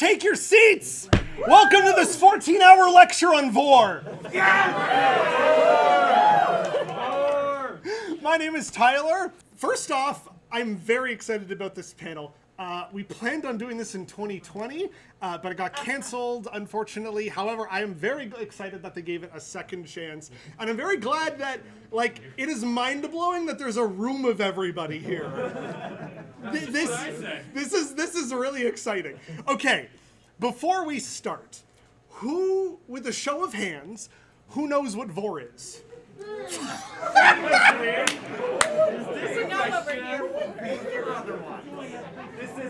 take your seats. Welcome to this 14-hour lecture on Vore. My name is Tyler. First off, I'm very excited about this panel. We planned on doing this in 2020, but it got canceled, unfortunately. However, I am very excited that they gave it a second chance. And I'm very glad that, like, it is mind-blowing that there's a room of everybody here. This is really exciting. Okay, before we start, who, with a show of hands, who knows what Vore is?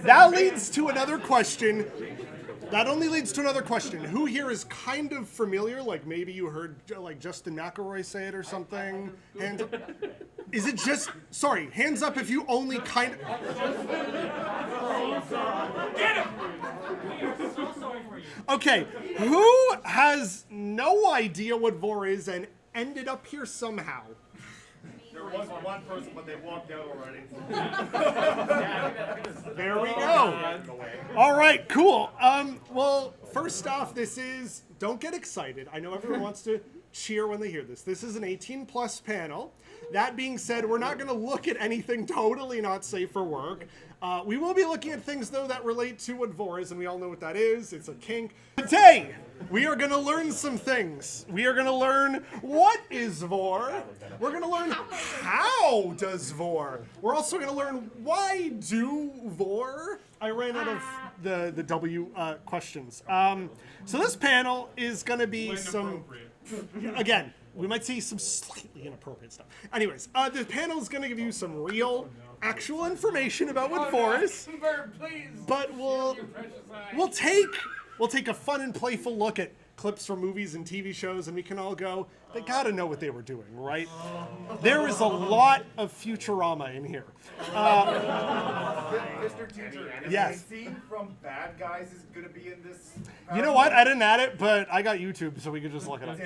That leads to another question. That only leads to another question. Who here is kind of familiar? Like maybe you heard like Justin McElroy say it or something. Hands up. Is it just, sorry, hands up if you only kind of. Get him! Okay, who has no idea what Vore is and ended up here somehow? There was one person, but they walked out already. There we go. All right, cool. Well, first off, don't get excited. I know everyone wants to cheer when they hear this. This is an 18+ panel. That being said, we're not going to look at anything totally not safe for work. We will be looking at things, though, that relate to what Vore is, and we all know what that is. It's a kink. Today, we are going to learn some things. We are going to learn what is Vore. We're going to learn how does Vore. We're also going to learn why do Vore. I ran out of the W questions. So this panel is going to be some, again, we might see some slightly inappropriate stuff. Anyways, the panel is going to give you some real, actual information about what Vore is. But we'll take a fun and playful look at clips from movies and TV shows, and we can all go, they gotta know what they were doing, right? There is a lot of Futurama in here. Mr. Teacher, yes. the scene from Bad Guys is gonna be in this. You know what? I didn't add it, but I got YouTube, so we could just look it up.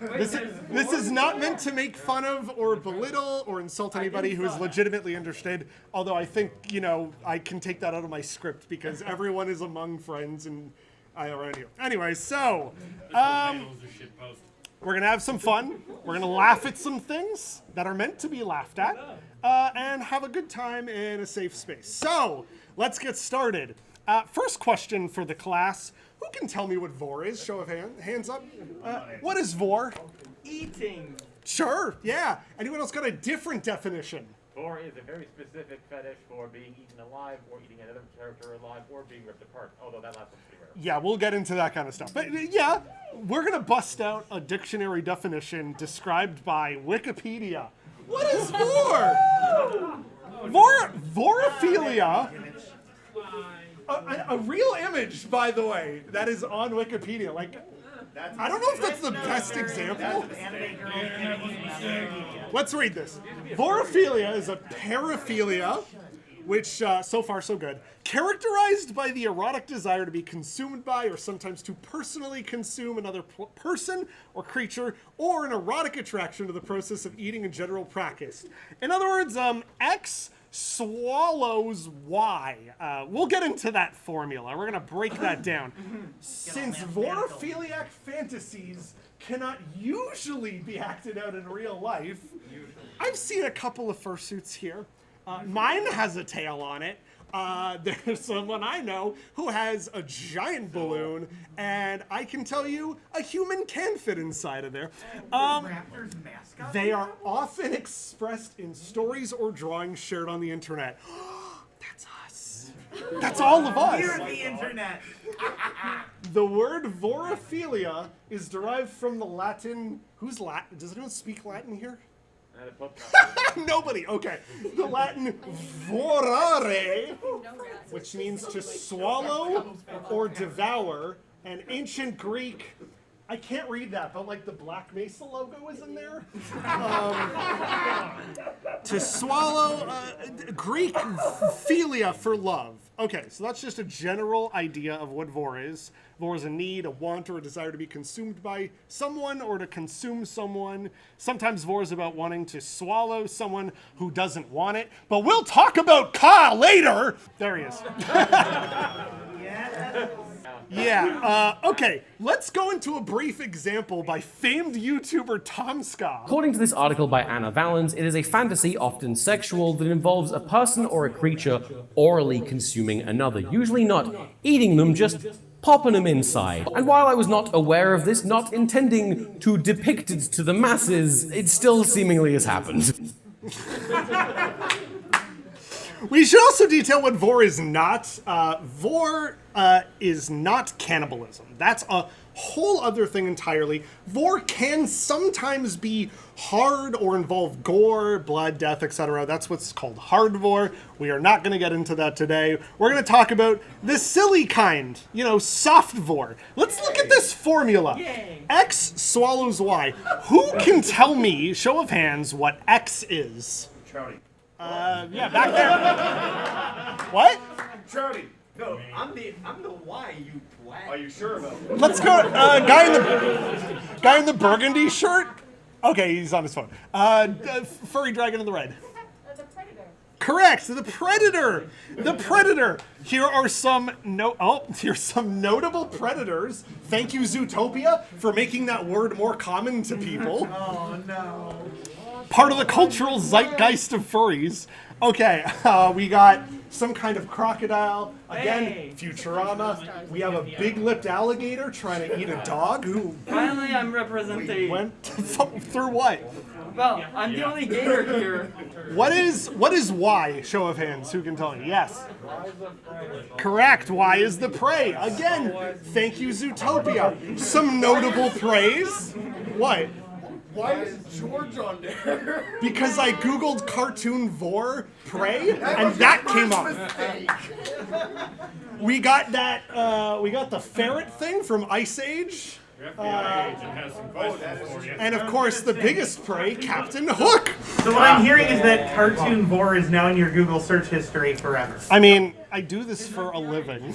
This is not meant to make fun of or belittle or insult anybody who is legitimately interested. Although I think, I can take that out of my script because everyone is among friends and around here. Anyway, so we're gonna have some fun. We're gonna laugh at some things that are meant to be laughed at, and have a good time in a safe space. So let's get started. First question for the class: who can tell me what Vore is? Show of hands up. What is Vore? Eating. Sure. Yeah. Anyone else got a different definition? Vore is a very specific fetish for being eaten alive, or eating another character alive, or being ripped apart. Although that last one's pretty rare. Yeah, we'll get into that kind of stuff. But yeah, we're gonna bust out a dictionary definition described by Wikipedia. What is Vore? Vorophilia. A real image, by the way, that is on Wikipedia. Like, I don't know if that's the best example. Let's read this. Vorophilia is a paraphilia, which, so far so good, characterized by the erotic desire to be consumed by or sometimes to personally consume another person or creature, or an erotic attraction to the process of eating in general practice. In other words, X swallows Y. We'll get into that formula. We're going to break that down. Since vorophiliac fantasies cannot usually be acted out in real life, I've seen a couple of fursuits here. Mine has a tail on it. There's someone I know who has a giant balloon, and I can tell you a human can fit inside of there. They are often expressed in stories or drawings shared on the internet. That's us. That's all of us. We're the internet. The word vorophilia is derived from the Latin. Who's Latin? Does anyone speak Latin here? Nobody. Okay. The Latin vorare, which means to swallow or devour, and ancient Greek. I can't read that, but like the Black Mesa logo is in there. To swallow, Greek philia for love. Okay, so that's just a general idea of what Vore is. Vore is a need, a want, or a desire to be consumed by someone or to consume someone. Sometimes Vore is about wanting to swallow someone who doesn't want it. But we'll talk about Kaa later. There he is. Yeah. Yeah, okay, let's go into a brief example by famed YouTuber Tom Scott. According to this article by Anna Valens, it is a fantasy, often sexual, that involves a person or a creature orally consuming another, usually not eating them, just popping them inside. And while I was not aware of this, not intending to depict it to the masses, it still seemingly has happened. We should also detail what Vore is not. Vore is not cannibalism. That's a whole other thing entirely. Vore can sometimes be hard or involve gore, blood, death, etc. That's what's called hard Vore. We are not going to get into that today. We're going to talk about the silly kind, soft Vore. Let's look at this formula. X swallows Y. Who can tell me, show of hands, what X is? Trouty. Yeah, back there. What? Trouty. No, I'm the Y, you twat. Are you sure about it? Let's go. Guy in the burgundy shirt. Okay, he's on his phone. Furry dragon in the red. The predator. Correct. The predator. The predator. Here are some here's some notable predators. Thank you, Zootopia, for making that word more common to people. Oh no. Part of the cultural zeitgeist of furries. Okay, we got some kind of crocodile. Again, Futurama. We have a big-lipped alligator trying to eat a dog who Finally, I'm representing. went through what? Well, I'm the only gator here. What is Y? Show of hands. Who can tell me? Yes. Correct. Y is the prey. Again, thank you, Zootopia. Some notable praise. What? Why is George on there? Because I googled cartoon Vore prey, and that came up. We got that. We got the ferret thing from Ice Age. FBI agent has some questions for you. And of course, the biggest prey, Captain Hook. So what I'm hearing is that cartoon Vore is now in your Google search history forever. I mean, I do this for a living.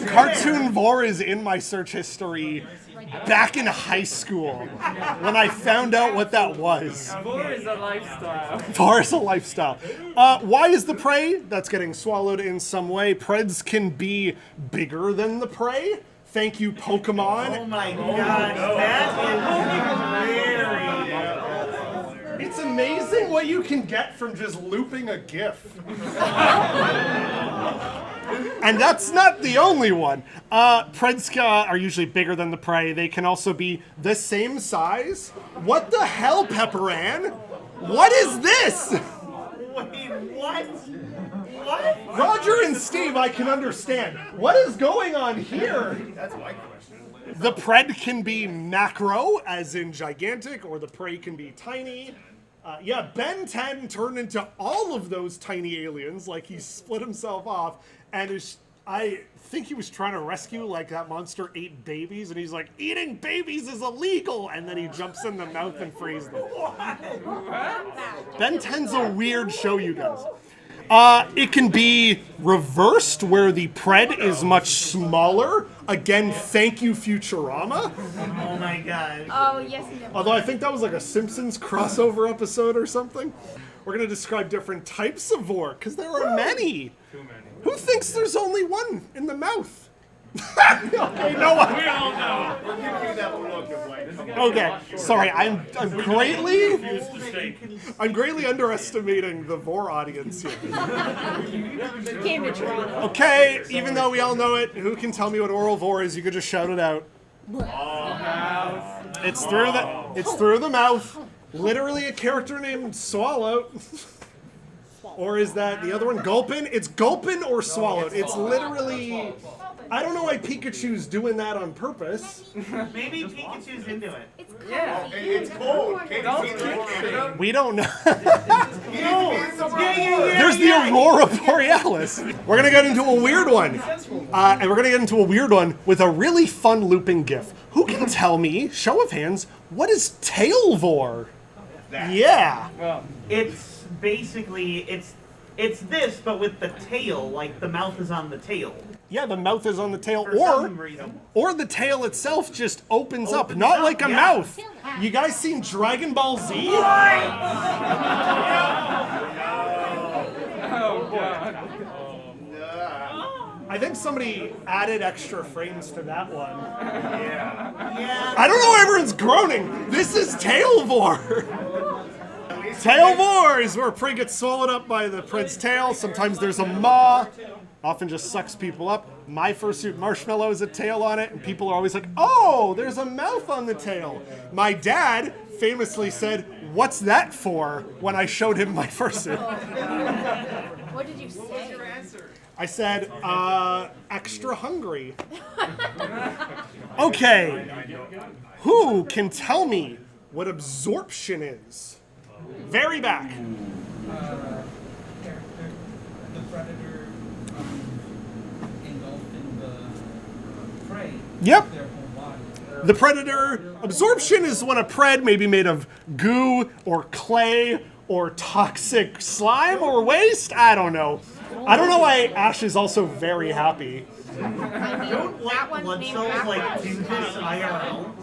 Cartoon Vore is in my search history back in high school when I found out what that was. Vore is a lifestyle. Vore is a lifestyle. Why is the prey? That's getting swallowed in some way. Preds can be bigger than the prey. Thank you, Pokemon. Oh my god, that is very... It's amazing what you can get from just looping a GIF. And that's not the only one. Preds are usually bigger than the prey. They can also be the same size. What the hell, Pepperan? What is this? Wait, what? What? Roger and Steve, I can understand. What is going on here? That's my question. The pred can be macro, as in gigantic, or the prey can be tiny. Yeah, Ben 10 turned into all of those tiny aliens, like he split himself off, and I think he was trying to rescue, like, that monster ate babies, and he's like, eating babies is illegal, and then he jumps in the mouth and frees them. Ben 10's a weird show, you guys. It can be reversed, where the pred is much smaller. Again, thank you, Futurama. Oh my god. Oh, yes, no. Although I think that was like a Simpsons crossover episode or something. We're going to describe different types of Vore, because there are many. Too many. Who thinks there's only one in the mouth? Okay, no one. We all know. We're giving you that look of like, Okay, sorry, I'm greatly used to steak. I'm greatly underestimating the Vore audience here. Came to Toronto. Okay, even though we all know it, who can tell me what oral Vore is? You could just shout it out. It's through the mouth. Literally a character named Swallow. Or is that the other one? Gulpin? It's Gulpin or Swallowed. It's literally... I don't know why Pikachu's doing that on purpose. Maybe Pikachu's into it. It's cold. Yeah. It's cold. Can't you see it? We don't know. Yeah. There's the Aurora Borealis. We're going to get into a weird one. And we're going to get into a weird one with a really fun looping GIF. Who can tell me, show of hands, what is tail Vore? Yeah. Well, It's basically, it's this, but with the tail, like the mouth is on the tail. Yeah, the mouth is on the tail, For some reason. or the tail itself just opens up, not up, like a yeah. mouth. You guys seen Dragon Ball Z? oh god. I think somebody added extra frames to that one. Yeah. I don't know why everyone's groaning. This is tail Vore. Tail Vore is where prey gets swallowed up by the pred's tail. Sometimes there's a maw. Often just sucks people up. My fursuit Marshmallow has a tail on it, and people are always like, oh, there's a mouth on the tail. My dad famously said, what's that for, when I showed him my fursuit. What did you say? I said, extra hungry. Okay, who can tell me what absorption is? Very back. The predator engulfing the prey. Yep. Their whole body. The predator absorption is when a pred may be made of goo or clay or toxic slime or waste. I don't know. I don't know why Ash is also very happy. I mean, Don't that let one's blood named cells like backwards. do this IRL.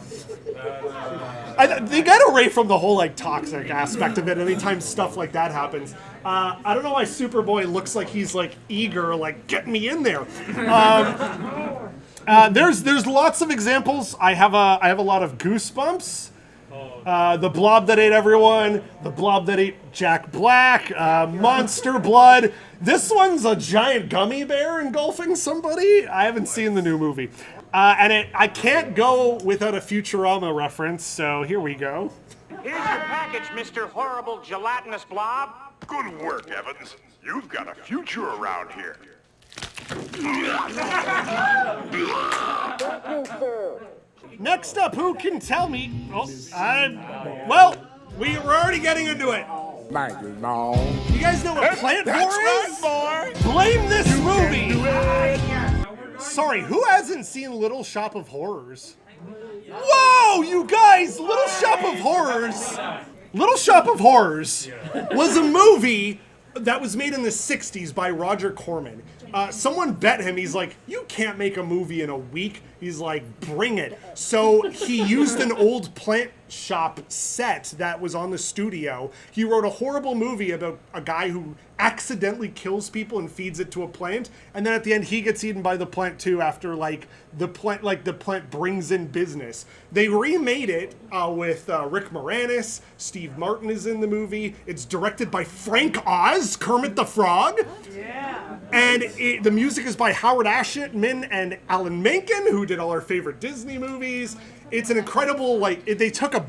They get away from the whole like toxic aspect of it anytime stuff like that happens. I don't know why Superboy looks like he's like eager, like get me in there. There's lots of examples. I have a lot of Goosebumps. The blob that ate everyone, the blob that ate Jack Black, Monster Blood. This one's a giant gummy bear engulfing somebody. I haven't seen the new movie. I can't go without a Futurama reference, so here we go. Here's your package, Mr. Horrible Gelatinous Blob. Good work, Evans. You've got a future around here. Next up, who can tell me? Well, we're already getting into it. You guys know what Plant Vore is? Blame this movie. Sorry, who hasn't seen Little Shop of Horrors? Whoa, you guys! Little Shop of Horrors. Little Shop of Horrors was a movie that was made in the 60s by Roger Corman. Someone bet him, he's like, you can't make a movie in a week. He's like, bring it. So he used an old plant shop set that was on the studio. He wrote a horrible movie about a guy who accidentally kills people and feeds it to a plant, and then at the end he gets eaten by the plant too after the plant brings in business. They remade it with Rick Moranis. Steve Martin is in the movie. It's directed by Frank Oz, Kermit the Frog. Yeah. And the music is by Howard Ashman and Alan Menken, who did all our favorite Disney movies. It's an incredible, they took a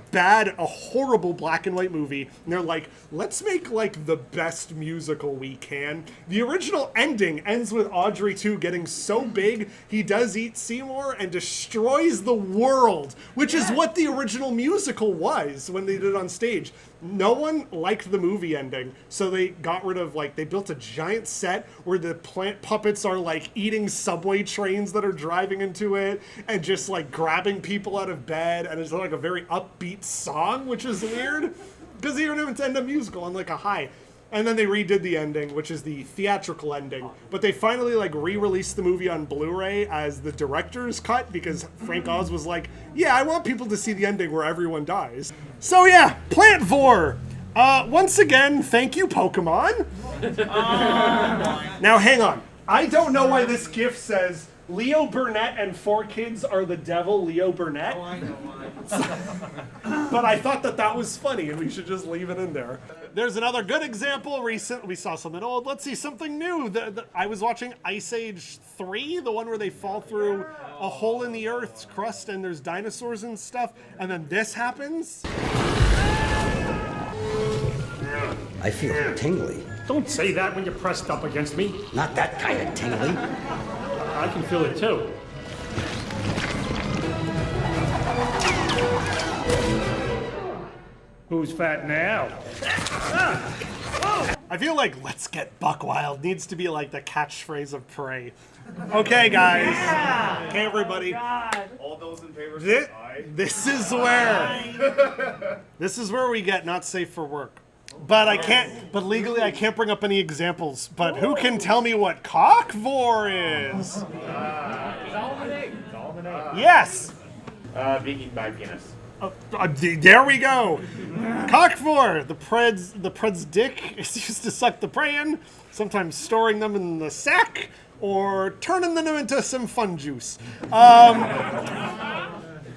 horrible black and white movie, and they're like, let's make, the best musical we can. The original ending ends with Audrey 2 getting so big, he does eat Seymour and destroys the world, which is what the original musical was when they did it on stage. No one liked the movie ending, so they got rid of, they built a giant set where the plant puppets are, eating subway trains that are driving into it, and just, grabbing people out of bed, and it's, a very upbeat song, which is weird, because they didn't end a musical on, a high. And then they redid the ending, which is the theatrical ending. But they finally, re-released the movie on Blu-ray as the director's cut, because Frank Oz was like, yeah, I want people to see the ending where everyone dies. So yeah, Plant Vore. Once again, thank you, Pokemon. Now hang on. I don't know why this GIF says, Leo Burnett and 4 kids are the devil, Leo Burnett. Oh, I know why. But I thought that was funny, and we should just leave it in there. There's another good example. Recent, we saw something old. Let's see something new. I was watching Ice Age 3, the one where they fall through a hole in the Earth's crust and there's dinosaurs and stuff, and then this happens. I feel tingly. Don't say that when you're pressed up against me. Not that kind of tingly. I can feel it too. Who's fat now? I feel like "Let's get buck wild" needs to be the catchphrase of Prey. Okay, guys. Yeah. Okay, everybody. All those in favor This, say aye. this is where we get not safe for work. But legally I can't bring up any examples. But who can tell me what cock Vore is? It's all in the name. It's all in the name. Yes. Being eaten by a penis. There we go. Cock Vore, the pred's dick is used to suck the prey in, sometimes storing them in the sack or turning them into some fun juice.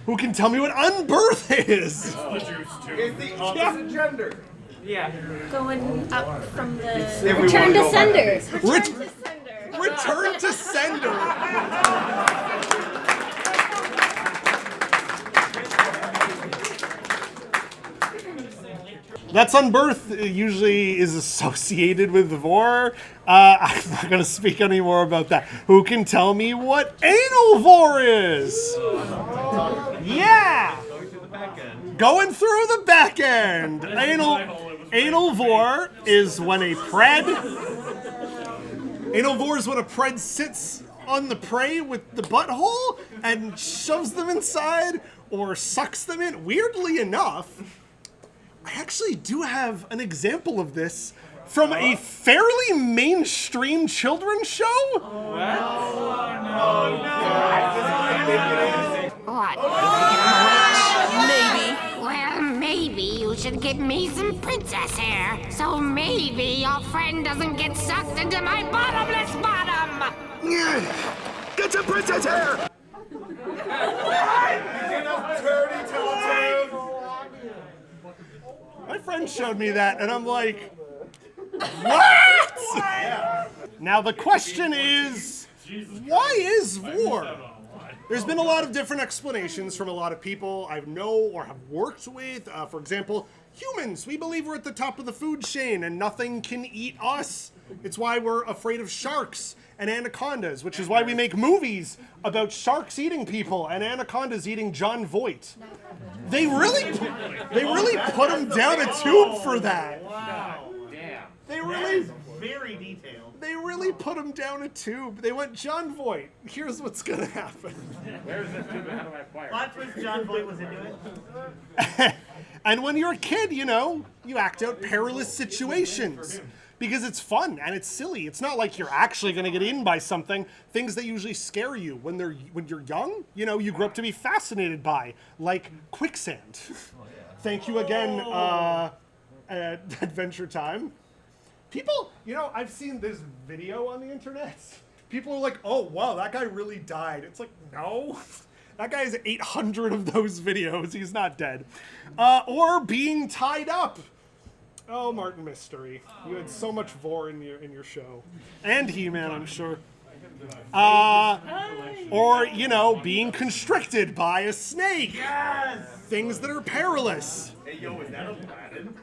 Who can tell me what unbirth is? It's the opposite gender. Yeah. Going up from the If we return wanna to go back sender. Return to sender. That's unbirth usually is associated with Vore. I'm not going to speak any more about that. Who can tell me what anal Vore is? Yeah! Going through the back end. Anal Vore is when a pred... Anal Vore is when a pred sits on the prey with the butthole and shoves them inside or sucks them in. Weirdly enough, I actually do have an example of this from a fairly mainstream children's show. What? Maybe. Well, maybe you should give me some princess hair, so maybe your friend doesn't get sucked into my bottomless bottom. Get some princess hair! My friend showed me that, and I'm like, what? Now the question is, why is Vore? There's been a lot of different explanations from a lot of people I know or have worked with. For example, humans, we believe we're at the top of the food chain and nothing can eat us. It's why we're afraid of sharks and anacondas, which is why we make movies about sharks eating people and anacondas eating John Voight. They really put him down a tube for that. Wow. Damn. They really, very detailed. they really put him down a tube. They went, John Voight, here's what's gonna happen. Where's this tube and how do I acquire it? Plot twist, John Voight was into it. And when you're a kid, you know, you act out perilous situations because it's fun and it's silly. It's not like you're actually going to get eaten by something. Things that usually scare you when you're young, you know, you grow up to be fascinated by, like quicksand. Thank you again, Adventure Time. People, you know, I've seen this video on the internet. People are like, oh, wow, that guy really died. It's like, no. That guy has 800 of those videos. He's not dead. Or being tied up. Oh, Martin Mystery. You had so much Vore in your show. And He-Man, I'm sure. Or, you know, being constricted by a snake. Yes! Things that are perilous. Hey, yo, is that Aladdin?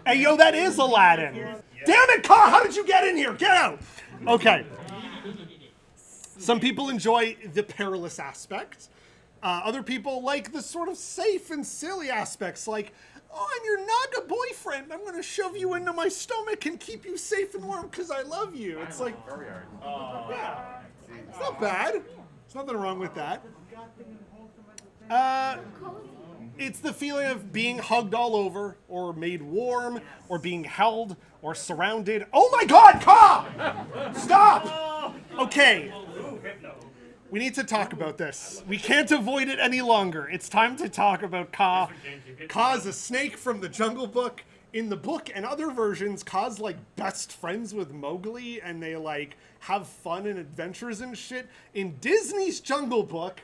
Hey, yo, that is Aladdin. Damn it, Kaa, how did you get in here? Get out. Okay. Some people enjoy the perilous aspect. Other people like the sort of safe and silly aspects, like, oh, I'm your Naga boyfriend. I'm going to shove you into my stomach and keep you safe and warm because I love you. It's like, yeah, it's not bad. There's nothing wrong with that. It's the feeling of being hugged all over, or made warm, or being held, or surrounded. Oh my God, Kaa! Stop! Okay. We need to talk about this. We can't avoid it any longer. It's time to talk about Kaa. Kaa's a snake from the Jungle Book. In the book and other versions, Kaa's like best friends with Mowgli, and they like have fun and adventures and shit. In Disney's Jungle Book,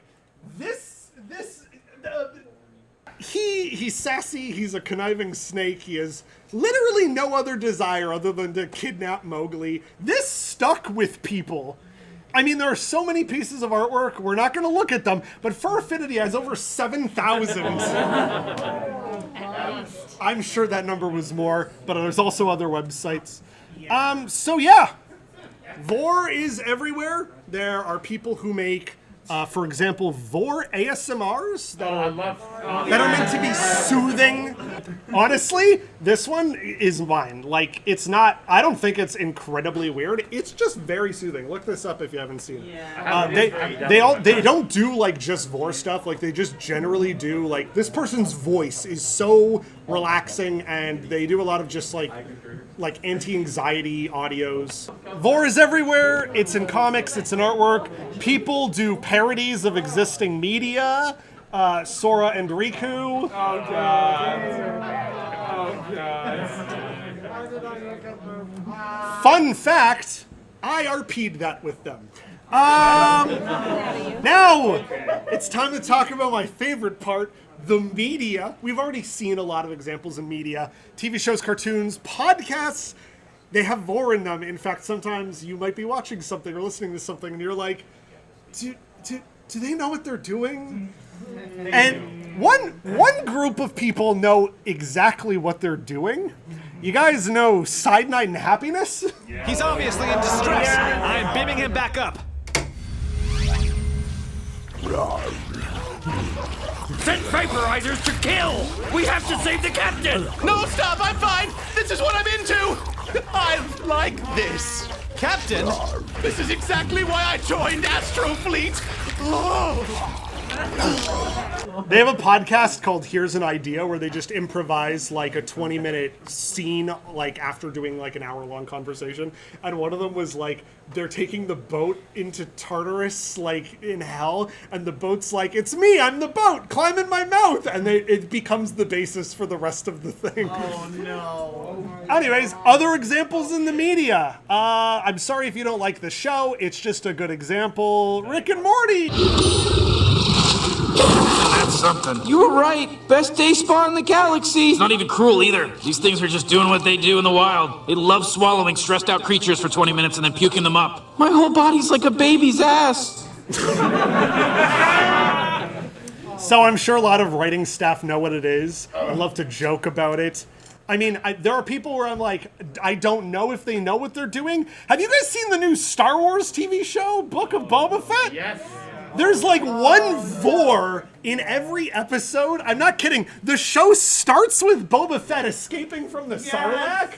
he's sassy. He's a conniving snake. He has literally no other desire other than to kidnap Mowgli. This stuck with people. I mean, there are so many pieces of artwork. We're not going to look at them, but Fur Affinity has over 7,000. I'm sure that number was more, but there's also other websites. So yeah, Vore is everywhere. There are people who make, for example, Vore ASMRs that are meant to be soothing. Honestly, this one is mine. Like, it's not, I don't think it's incredibly weird. It's just very soothing. Look this up if you haven't seen it. They don't do like just Vore stuff. Like, they just generally do, like, this person's voice is so relaxing, and they do a lot of just like anti-anxiety audios. Vore is everywhere. It's in comics, it's in artwork. People do parodies of existing media. Sora and Riku. Oh god. Oh god. Fun fact, I RP'd that with them. Now, it's time to talk about my favorite part, the media. We've already seen a lot of examples in media. TV shows, cartoons, podcasts, they have Vore in them. In fact, sometimes you might be watching something or listening to something and you're like, do they know what they're doing? And one group of people know exactly what they're doing. You guys know Cyanide and Happiness? Yeah. He's obviously in distress. Yeah. I'm beaming him back up. Send vaporizers to kill! We have to save the captain! No, stop! I'm fine! This is what I'm into! I like this! Captain? This is exactly why I joined Astrofleet! Oh. They have a podcast called Here's an Idea where they just improvise like a 20-minute scene like after doing like an hour-long conversation. And one of them was like they're taking the boat into Tartarus like in hell, and the boat's like, it's me, I'm the boat, climb in my mouth, and it becomes the basis for the rest of the thing. Oh no. Anyways, other examples in the media. I'm sorry if you don't like the show, it's just a good example. Rick and Morty. That's something. You were right. Best day spa in the galaxy. It's not even cruel either. These things are just doing what they do in the wild. They love swallowing stressed out creatures for 20 minutes and then puking them up. My whole body's like a baby's ass. So I'm sure a lot of writing staff know what it is. I love to joke about it. I mean, there are people where I'm like, I don't know if they know what they're doing. Have you guys seen the new Star Wars TV show, Book of Boba Fett? Yes. There's like one Vore in every episode. I'm not kidding. The show starts with Boba Fett escaping from the Sarlacc,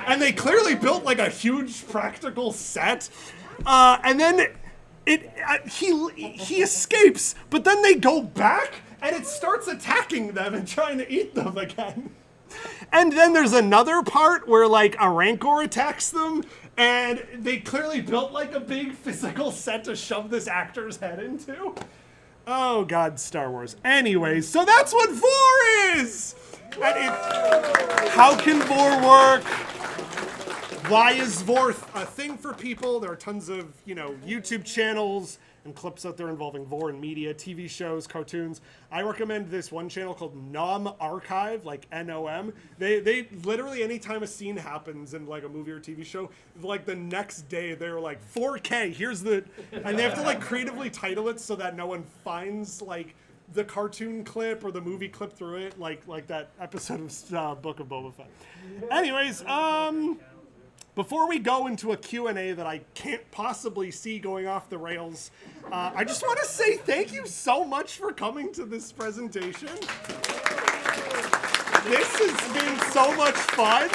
and they clearly built like a huge practical set. And then he escapes, but then they go back, and it starts attacking them and trying to eat them again. And then there's another part where like a Rancor attacks them, and they clearly built like a big physical set to shove this actor's head into. Oh God, Star Wars. Anyways, so that's what Vore is! And how can Vore work? Why is Vore a thing for people? There are tons of, YouTube channels and clips out there involving Vore and media, TV shows, cartoons. I recommend this one channel called Nom Archive, like N-O-M. They literally, anytime a scene happens in like a movie or TV show, like the next day they're like, 4K, and they have to like creatively title it so that no one finds like the cartoon clip or the movie clip through it, like that episode of Book of Boba Fett. Anyways, before we go into a Q&A that I can't possibly see going off the rails, I just want to say thank you so much for coming to this presentation. This has been so much fun.